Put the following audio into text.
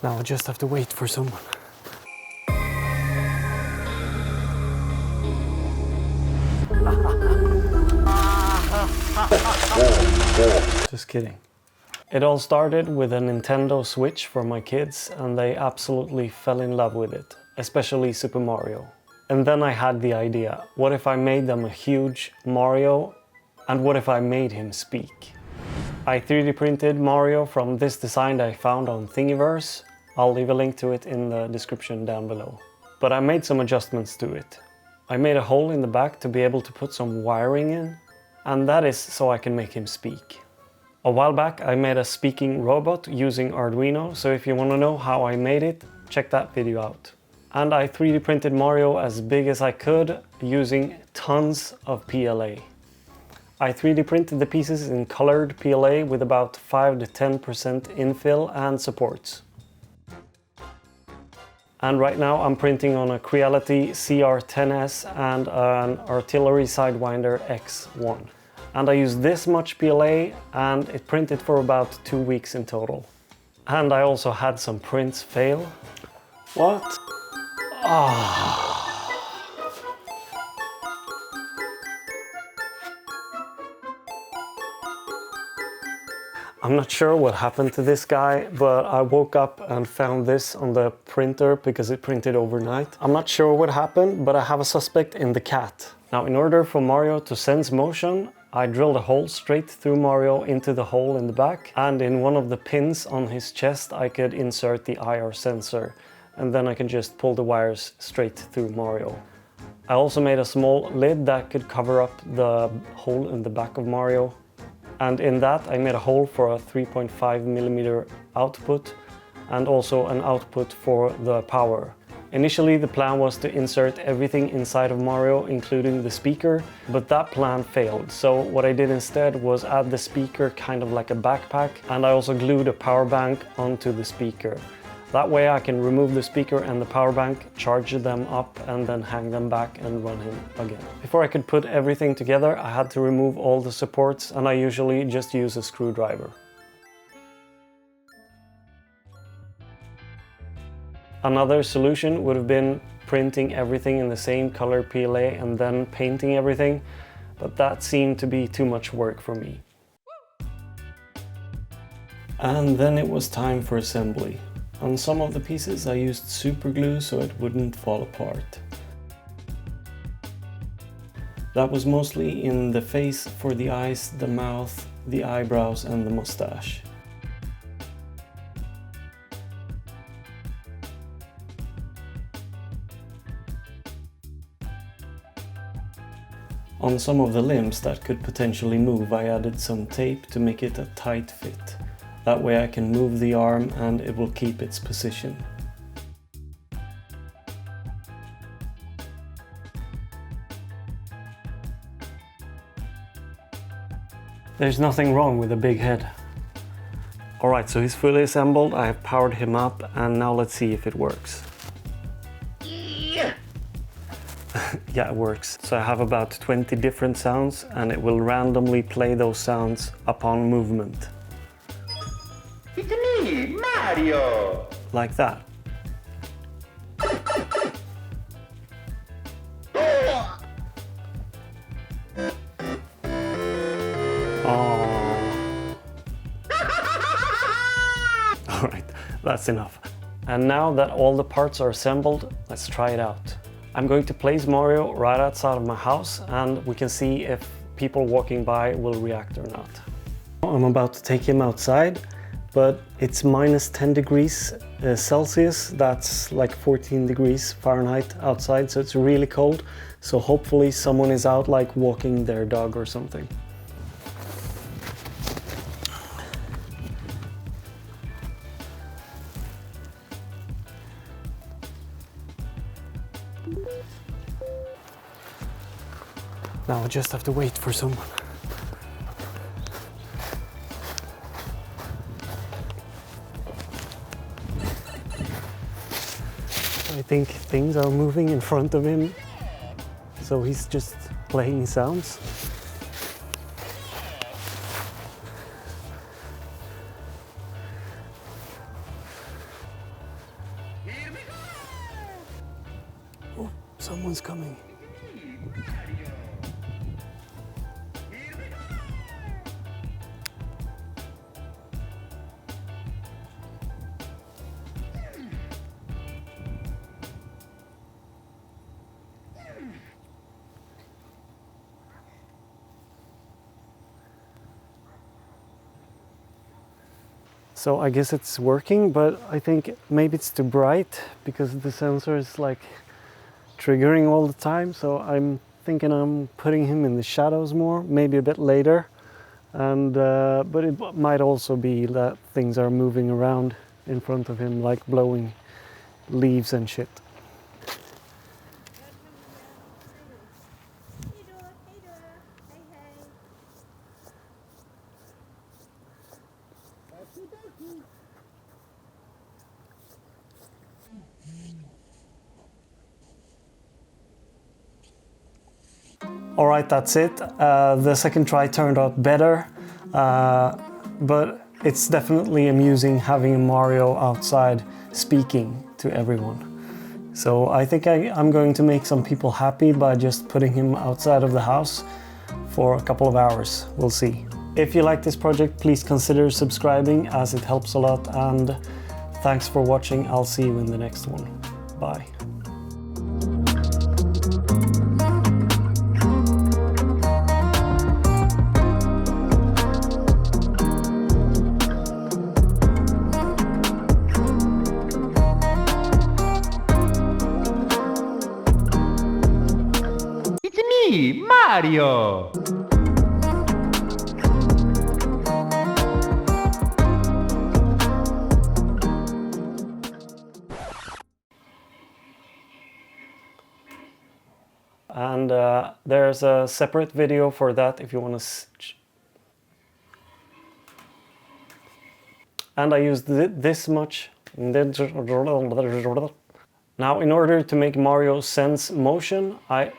Now I just have to wait for someone. Just kidding. It all started with a Nintendo Switch for my kids, and they absolutely fell in love with it, especially Super Mario. And then I had the idea, what if I made them a huge Mario, and what if I made him speak? I 3D printed Mario from this design I found on Thingiverse. I'll leave a link to it in the description down below. But I made some adjustments to it. I made a hole in the back to be able to put some wiring in, and that is so I can make him speak. A while back I made a speaking robot using Arduino, so if you want to know how I made it, check that video out. And I 3D printed Mario as big as I could using tons of PLA. I 3D printed the pieces in colored PLA with about 5 to 10% infill and supports. And right now I'm printing on a Creality CR10S and an Artillery Sidewinder X1. And I used this much PLA and it printed for about 2 weeks in total. And I also had some prints fail. What? I'm not sure what happened to this guy, but I woke up and found this on the printer because it printed overnight. I'm not sure what happened, but I have a suspect in the cat. Now, in order for Mario to sense motion, I drilled a hole straight through Mario into the hole in the back, and in one of the pins on his chest I could insert the IR sensor, and then I can just pull the wires straight through Mario. I also made a small lid that could cover up the hole in the back of Mario. And in that I made a hole for a 3.5mm output and also an output for the power. Initially the plan was to insert everything inside of Mario, including the speaker, but that plan failed. So what I did instead was add the speaker kind of like a backpack, and I also glued a power bank onto the speaker. That way I can remove the speaker and the power bank, charge them up and then hang them back and run him again. Before I could put everything together, I had to remove all the supports, and I usually just use a screwdriver. Another solution would have been printing everything in the same color PLA and then painting everything, but that seemed to be too much work for me. And then it was time for assembly. On some of the pieces I used super glue so it wouldn't fall apart. That was mostly in the face for the eyes, the mouth, the eyebrows and the mustache. On some of the limbs that could potentially move, I added some tape to make it a tight fit. That way I can move the arm and it will keep its position. There's nothing wrong with a big head. Alright, so he's fully assembled, I have powered him up, and now let's see if it works. Yeah, it works. So I have about 20 different sounds and it will randomly play those sounds upon movement. It's me, Mario! Like that. Alright, that's enough. And now that all the parts are assembled, let's try it out. I'm going to place Mario right outside of my house and we can see if people walking by will react or not. I'm about to take him outside, but it's minus 10 degrees Celsius, that's like 14 degrees Fahrenheit outside, so it's really cold. So hopefully someone is out like walking their dog or something. Now I just have to wait for someone. I think things are moving in front of him, so he's just playing sounds. Someone's coming. So I guess it's working, but I think maybe it's too bright because the sensor is like triggering all the time. So I'm thinking I'm putting him in the shadows more, maybe a bit later. And but it might also be that things are moving around in front of him, like blowing leaves and shit. All right, that's it. The second try turned out better, but it's definitely amusing having Mario outside speaking to everyone. So I think I'm going to make some people happy by just putting him outside of the house for a couple of hours. We'll see. If you like this project, please consider subscribing as it helps a lot, and thanks for watching. I'll see you in the next one. Bye. It's me, Mario! And there's a separate video for that if you want to. And I used this much. Now, in order to make Mario sense motion, I